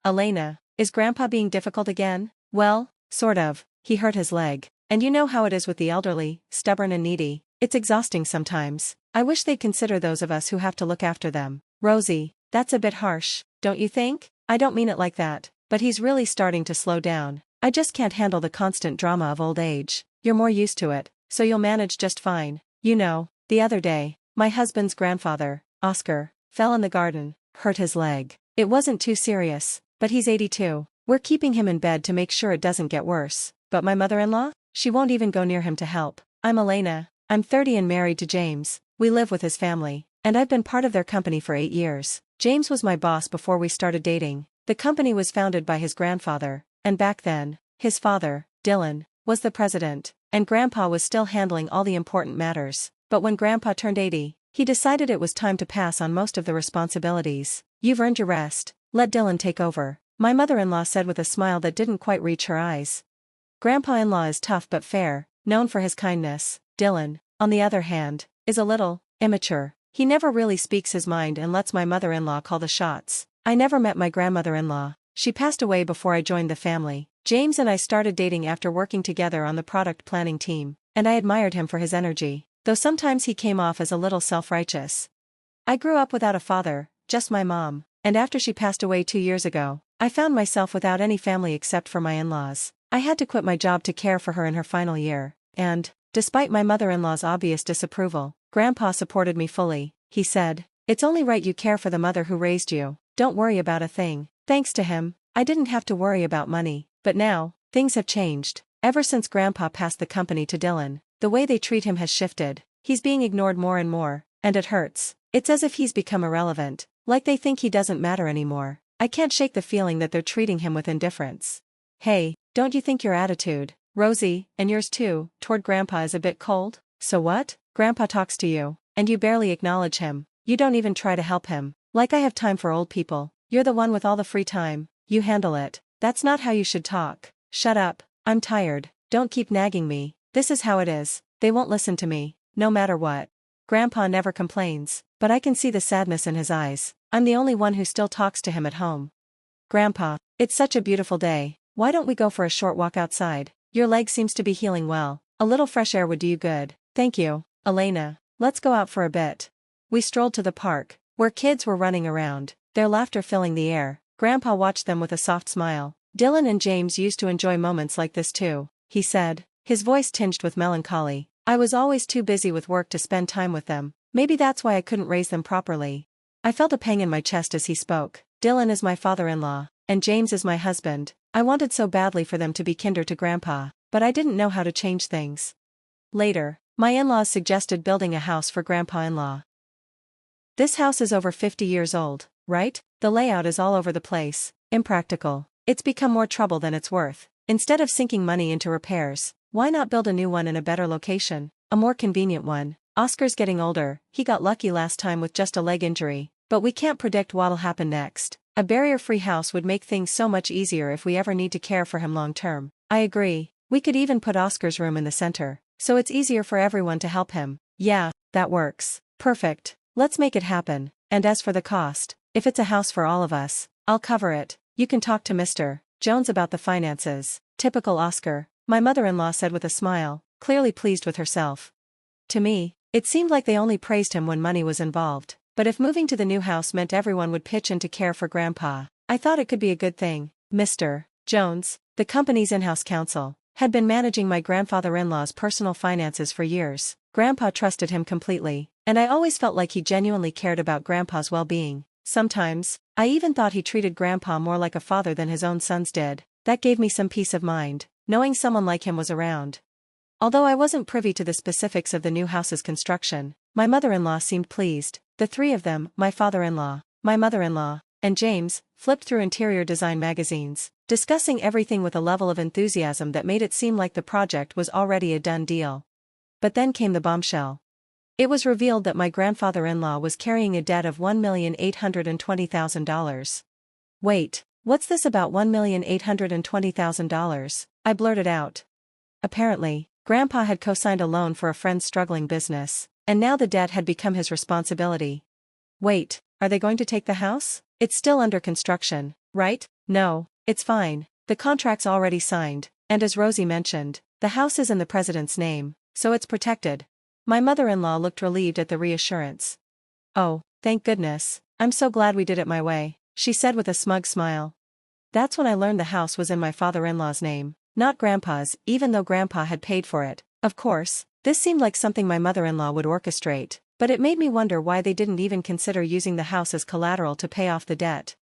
Elena, is Grandpa being difficult again? Well, sort of. He hurt his leg. And you know how it is with the elderly, stubborn and needy. It's exhausting sometimes. I wish they'd consider those of us who have to look after them. Rosie, that's a bit harsh, don't you think? I don't mean it like that, but he's really starting to slow down. I just can't handle the constant drama of old age. You're more used to it, so you'll manage just fine. You know, the other day, my husband's grandfather, Oscar, fell in the garden, hurt his leg. It wasn't too serious, but he's 82. We're keeping him in bed to make sure it doesn't get worse. But my mother-in-law? She won't even go near him to help. I'm Elena. I'm 30 and married to James. We live with his family, and I've been part of their company for 8 years. James was my boss before we started dating. The company was founded by his grandfather, and back then, his father, Dylan, was the president, and Grandpa was still handling all the important matters. But when Grandpa turned 80, he decided it was time to pass on most of the responsibilities. You've earned your rest, let Dylan take over, my mother-in-law said with a smile that didn't quite reach her eyes. Grandpa-in-law is tough but fair, known for his kindness. Dylan, on the other hand, is a little immature. He never really speaks his mind and lets my mother-in-law call the shots. I never met my grandmother-in-law. She passed away before I joined the family. James and I started dating after working together on the product planning team, and I admired him for his energy, though sometimes he came off as a little self-righteous. I grew up without a father, just my mom, and after she passed away 2 years ago, I found myself without any family except for my in-laws. I had to quit my job to care for her in her final year, and, despite my mother-in-law's obvious disapproval, Grandpa supported me fully. He said, "It's only right you care for the mother who raised you. Don't worry about a thing." Thanks to him, I didn't have to worry about money. But now, things have changed. Ever since Grandpa passed the company to Dylan, the way they treat him has shifted. He's being ignored more and more, and it hurts. It's as if he's become irrelevant, like they think he doesn't matter anymore. I can't shake the feeling that they're treating him with indifference. Hey, don't you think your attitude, Rosie, and yours too, toward Grandpa is a bit cold? So what? Grandpa talks to you, and you barely acknowledge him. You don't even try to help him. Like I have time for old people. You're the one with all the free time. You handle it. That's not how you should talk. Shut up. I'm tired. Don't keep nagging me. This is how it is. They won't listen to me, no matter what. Grandpa never complains, but I can see the sadness in his eyes. I'm the only one who still talks to him at home. Grandpa, it's such a beautiful day. Why don't we go for a short walk outside? Your leg seems to be healing well. A little fresh air would do you good. Thank you, Elena. Let's go out for a bit. We strolled to the park, where kids were running around, their laughter filling the air. Grandpa watched them with a soft smile. Dylan and James used to enjoy moments like this too, he said, his voice tinged with melancholy. I was always too busy with work to spend time with them. Maybe that's why I couldn't raise them properly. I felt a pang in my chest as he spoke. Dylan is my father-in-law, and James is my husband. I wanted so badly for them to be kinder to Grandpa, but I didn't know how to change things. Later, my in-laws suggested building a house for Grandpa-in-law. This house is over 50 years old, right? The layout is all over the place, impractical. It's become more trouble than it's worth. Instead of sinking money into repairs, why not build a new one in a better location, a more convenient one? Oscar's getting older, he got lucky last time with just a leg injury, but we can't predict what'll happen next. A barrier-free house would make things so much easier if we ever need to care for him long-term. I agree. We could even put Oscar's room in the center, so it's easier for everyone to help him. Yeah, that works. Perfect. Let's make it happen. And as for the cost, if it's a house for all of us, I'll cover it. You can talk to Mr. Jones about the finances. Typical Oscar, my mother-in-law said with a smile, clearly pleased with herself. To me, it seemed like they only praised him when money was involved. But if moving to the new house meant everyone would pitch in to care for Grandpa, I thought it could be a good thing. Mr. Jones, the company's in-house counsel, had been managing my grandfather-in-law's personal finances for years. Grandpa trusted him completely, and I always felt like he genuinely cared about Grandpa's well-being. Sometimes, I even thought he treated Grandpa more like a father than his own sons did. That gave me some peace of mind, knowing someone like him was around. Although I wasn't privy to the specifics of the new house's construction, my mother-in-law seemed pleased. The three of them, my father-in-law, my mother-in-law, and James, flipped through interior design magazines, discussing everything with a level of enthusiasm that made it seem like the project was already a done deal. But then came the bombshell. It was revealed that my grandfather-in-law was carrying a debt of $1,820,000. Wait, what's this about $1,820,000? I blurted out. Apparently, Grandpa had co-signed a loan for a friend's struggling business, and now the debt had become his responsibility. Wait, are they going to take the house? It's still under construction, right? No, it's fine. The contract's already signed, and as Rosie mentioned, the house is in the president's name, so it's protected. My mother-in-law looked relieved at the reassurance. Oh, thank goodness, I'm so glad we did it my way, she said with a smug smile. That's when I learned the house was in my father-in-law's name, not Grandpa's, even though Grandpa had paid for it. Of course, this seemed like something my mother-in-law would orchestrate, but it made me wonder why they didn't even consider using the house as collateral to pay off the debt.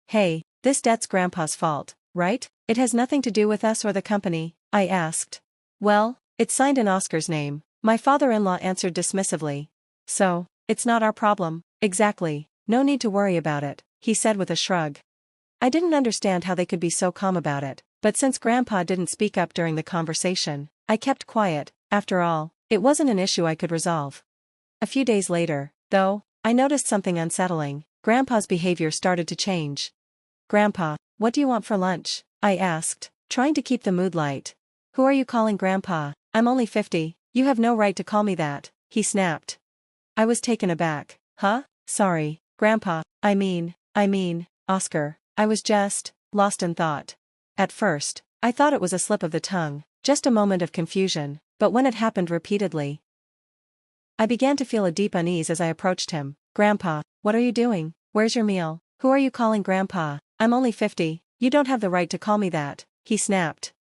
Hey, this debt's Grandpa's fault, right? It has nothing to do with us or the company, I asked. Well, it's signed in Oscar's name, my father-in-law answered dismissively. So, it's not our problem. Exactly, no need to worry about it, he said with a shrug. I didn't understand how they could be so calm about it, but since Grandpa didn't speak up during the conversation, I kept quiet. After all, it wasn't an issue I could resolve. A few days later, though, I noticed something unsettling. Grandpa's behavior started to change. Grandpa, what do you want for lunch? I asked, trying to keep the mood light. Who are you calling Grandpa? I'm only 50, you have no right to call me that, he snapped. I was taken aback. Huh? Sorry, Grandpa, I mean, Oscar, I was just lost in thought. At first, I thought it was a slip of the tongue, just a moment of confusion, but when it happened repeatedly, I began to feel a deep unease as I approached him. Grandpa, what are you doing? Where's your meal? Who are you calling Grandpa? I'm only 50, you don't have the right to call me that, he snapped.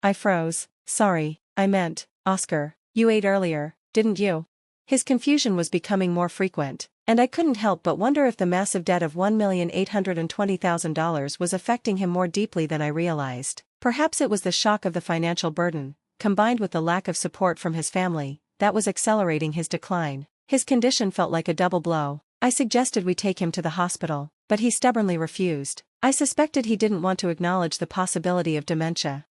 I froze. Sorry, I meant, Oscar, you ate earlier, didn't you? His confusion was becoming more frequent, and I couldn't help but wonder if the massive debt of $1,820,000 was affecting him more deeply than I realized. Perhaps it was the shock of the financial burden, combined with the lack of support from his family, that was accelerating his decline. His condition felt like a double blow. I suggested we take him to the hospital, but he stubbornly refused. I suspected he didn't want to acknowledge the possibility of dementia.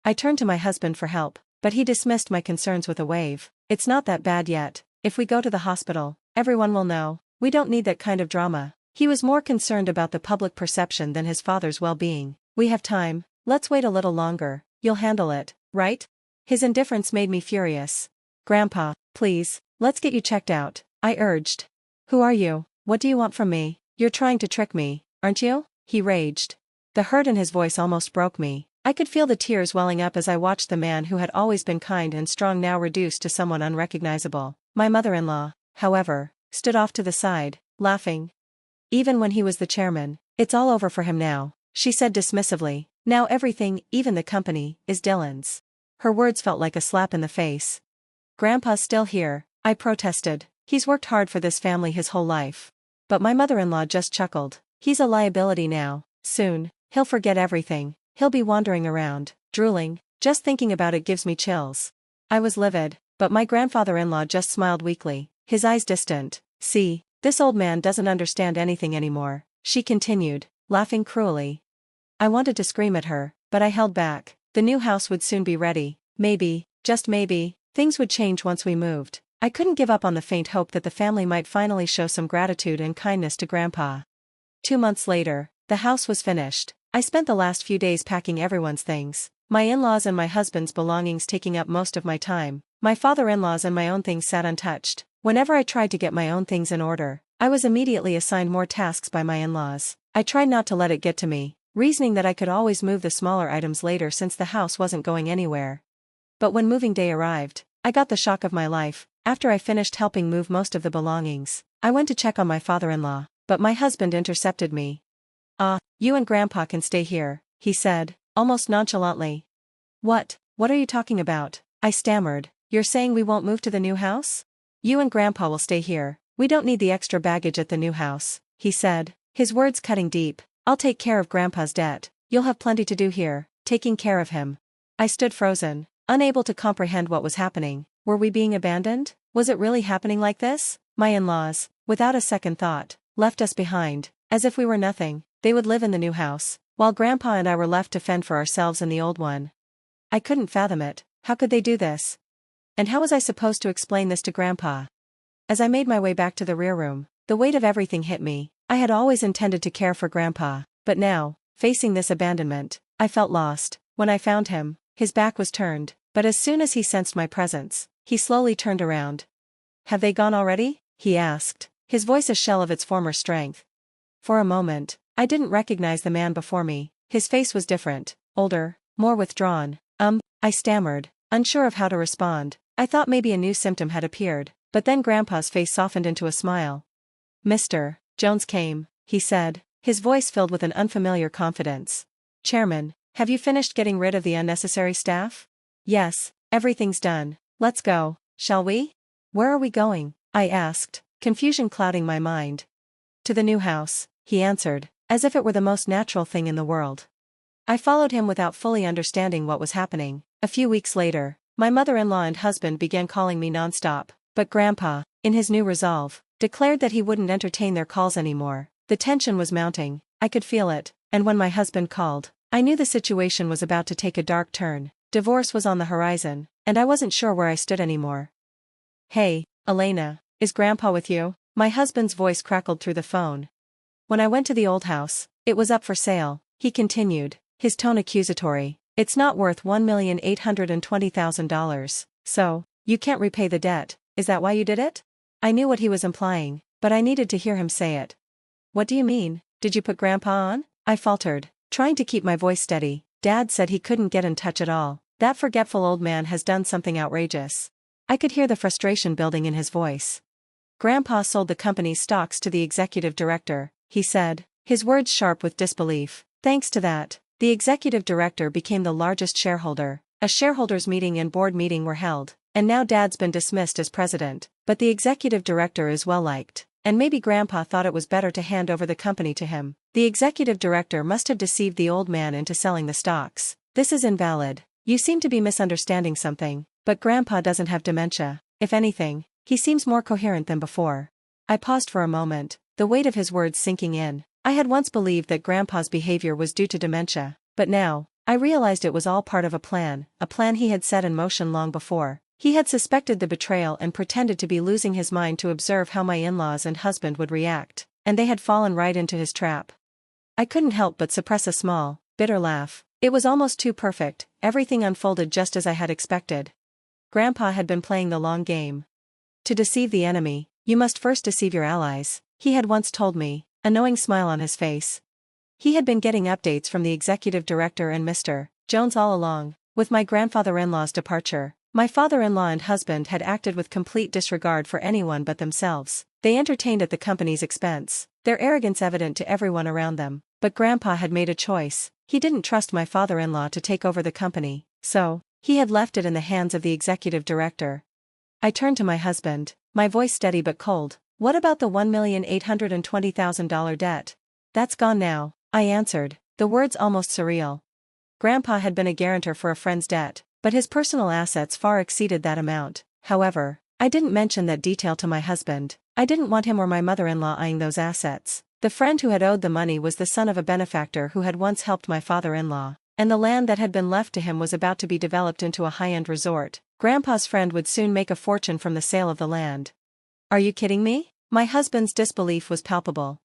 I turned to my husband for help, but he dismissed my concerns with a wave. It's not that bad yet. If we go to the hospital, everyone will know. We don't need that kind of drama. He was more concerned about the public perception than his father's well-being. We have time, let's wait a little longer, you'll handle it, right? His indifference made me furious. Grandpa, please, let's get you checked out, I urged. Who are you? What do you want from me? You're trying to trick me, aren't you? He raged. The hurt in his voice almost broke me. I could feel the tears welling up as I watched the man who had always been kind and strong now reduced to someone unrecognizable. My mother-in-law, however, stood off to the side, laughing. Even when he was the chairman, it's all over for him now, she said dismissively. Now everything, even the company, is Dylan's. Her words felt like a slap in the face. Grandpa's still here, I protested. He's worked hard for this family his whole life. But my mother-in-law just chuckled. He's a liability now. Soon, he'll forget everything. He'll be wandering around, drooling. Just thinking about it gives me chills. I was livid, but my grandfather-in-law just smiled weakly, his eyes distant. See, this old man doesn't understand anything anymore, she continued, laughing cruelly. I wanted to scream at her, but I held back. The new house would soon be ready. Maybe, just maybe, things would change once we moved. I couldn't give up on the faint hope that the family might finally show some gratitude and kindness to Grandpa. 2 months later, the house was finished. I spent the last few days packing everyone's things, my in-laws and my husband's belongings taking up most of my time. My father-in-law's and my own things sat untouched. Whenever I tried to get my own things in order, I was immediately assigned more tasks by my in-laws. I tried not to let it get to me, reasoning that I could always move the smaller items later since the house wasn't going anywhere. But when moving day arrived, I got the shock of my life. After I finished helping move most of the belongings, I went to check on my father-in-law, but my husband intercepted me. You and Grandpa can stay here, he said, almost nonchalantly. What are you talking about? I stammered. You're saying we won't move to the new house? You and Grandpa will stay here. We don't need the extra baggage at the new house, he said, his words cutting deep. I'll take care of Grandpa's debt. You'll have plenty to do here, taking care of him. I stood frozen, unable to comprehend what was happening. Were we being abandoned? Was it really happening like this? My in-laws, without a second thought, left us behind, as if we were nothing. They would live in the new house, while Grandpa and I were left to fend for ourselves in the old one. I couldn't fathom it. How could they do this? And how was I supposed to explain this to Grandpa? As I made my way back to the rear room, the weight of everything hit me. I had always intended to care for Grandpa, but now, facing this abandonment, I felt lost. When I found him, his back was turned, but as soon as he sensed my presence, he slowly turned around. Have they gone already? He asked, his voice a shell of its former strength. For a moment, I didn't recognize the man before me. His face was different, older, more withdrawn. I stammered, unsure of how to respond. I thought maybe a new symptom had appeared, but then Grandpa's face softened into a smile. Mr. Jones came, he said, his voice filled with an unfamiliar confidence. Chairman, have you finished getting rid of the unnecessary staff? Yes, everything's done. Let's go, shall we? Where are we going? I asked, confusion clouding my mind. To the new house, he answered, as if it were the most natural thing in the world. I followed him without fully understanding what was happening. A few weeks later, my mother-in-law and husband began calling me non-stop, but Grandpa, in his new resolve, declared that he wouldn't entertain their calls anymore. The tension was mounting, I could feel it, and when my husband called, I knew the situation was about to take a dark turn. Divorce was on the horizon, and I wasn't sure where I stood anymore. Hey, Elena, is Grandpa with you? My husband's voice crackled through the phone. When I went to the old house, it was up for sale, he continued, his tone accusatory. It's not worth $1,820,000, so, you can't repay the debt, is that why you did it? I knew what he was implying, but I needed to hear him say it. What do you mean, did you put Grandpa on? I faltered, trying to keep my voice steady. Dad said he couldn't get in touch at all. That forgetful old man has done something outrageous. I could hear the frustration building in his voice. Grandpa sold the company's stocks to the executive director, he said, his words sharp with disbelief. Thanks to that, the executive director became the largest shareholder. A shareholders' meeting and board meeting were held, and now Dad's been dismissed as president, but the executive director is well liked, and maybe Grandpa thought it was better to hand over the company to him. The executive director must have deceived the old man into selling the stocks. This is invalid. You seem to be misunderstanding something, but Grandpa doesn't have dementia. If anything, he seems more coherent than before. I paused for a moment, the weight of his words sinking in. I had once believed that Grandpa's behavior was due to dementia, but now, I realized it was all part of a plan he had set in motion long before. He had suspected the betrayal and pretended to be losing his mind to observe how my in-laws and husband would react, and they had fallen right into his trap. I couldn't help but suppress a small, bitter laugh. It was almost too perfect, everything unfolded just as I had expected. Grandpa had been playing the long game. To deceive the enemy, you must first deceive your allies, he had once told me, a knowing smile on his face. He had been getting updates from the executive director and Mr. Jones all along. With my grandfather-in-law's departure, my father-in-law and husband had acted with complete disregard for anyone but themselves. They entertained at the company's expense, their arrogance evident to everyone around them. But Grandpa had made a choice. He didn't trust my father-in-law to take over the company, so, he had left it in the hands of the executive director. I turned to my husband, my voice steady but cold. What about the $1,820,000 debt? That's gone now, I answered, the words almost surreal. Grandpa had been a guarantor for a friend's debt, but his personal assets far exceeded that amount. However, I didn't mention that detail to my husband. I didn't want him or my mother-in-law eyeing those assets. The friend who had owed the money was the son of a benefactor who had once helped my father-in-law, and the land that had been left to him was about to be developed into a high-end resort. Grandpa's friend would soon make a fortune from the sale of the land. Are you kidding me? My husband's disbelief was palpable.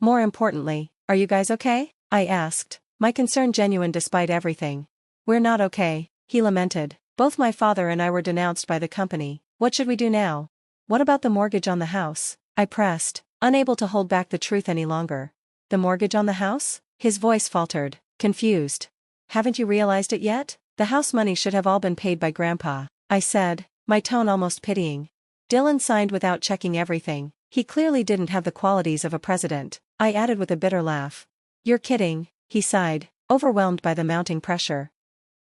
More importantly, are you guys okay? I asked, my concern genuine despite everything. We're not okay, he lamented. Both my father and I were denounced by the company. What should we do now? What about the mortgage on the house? I pressed, unable to hold back the truth any longer. The mortgage on the house? His voice faltered, confused. Haven't you realized it yet? The house money should have all been paid by Grandpa, I said, my tone almost pitying. Dylan signed without checking everything. He clearly didn't have the qualities of a president, I added with a bitter laugh. You're kidding, he sighed, overwhelmed by the mounting pressure.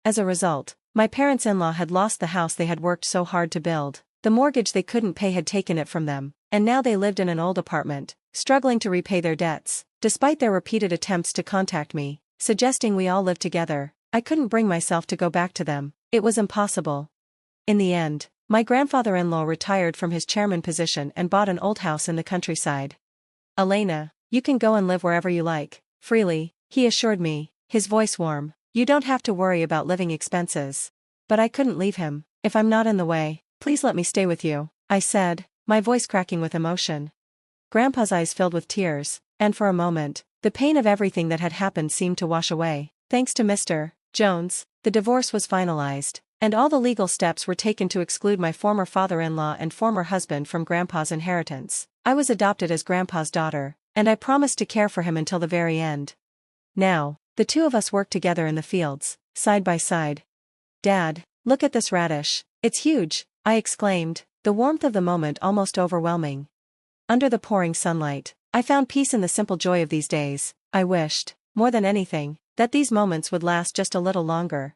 As a result, my parents-in-law had lost the house they had worked so hard to build. The mortgage they couldn't pay had taken it from them, and now they lived in an old apartment, struggling to repay their debts. Despite their repeated attempts to contact me, suggesting we all live together, I couldn't bring myself to go back to them. It was impossible. In the end, my grandfather-in-law retired from his chairman position and bought an old house in the countryside. Elena, you can go and live wherever you like, freely, he assured me, his voice warm. You don't have to worry about living expenses. But I couldn't leave him. If I'm not in the way, please let me stay with you, I said, my voice cracking with emotion. Grandpa's eyes filled with tears, and for a moment, the pain of everything that had happened seemed to wash away. Thanks to Mr. Jones, the divorce was finalized, and all the legal steps were taken to exclude my former father-in-law and former husband from Grandpa's inheritance. I was adopted as Grandpa's daughter, and I promised to care for him until the very end. Now, The two of us worked together in the fields, side by side. Dad, look at this radish. It's huge, I exclaimed, the warmth of the moment almost overwhelming. Under the pouring sunlight, I found peace in the simple joy of these days. I wished, more than anything, that these moments would last just a little longer.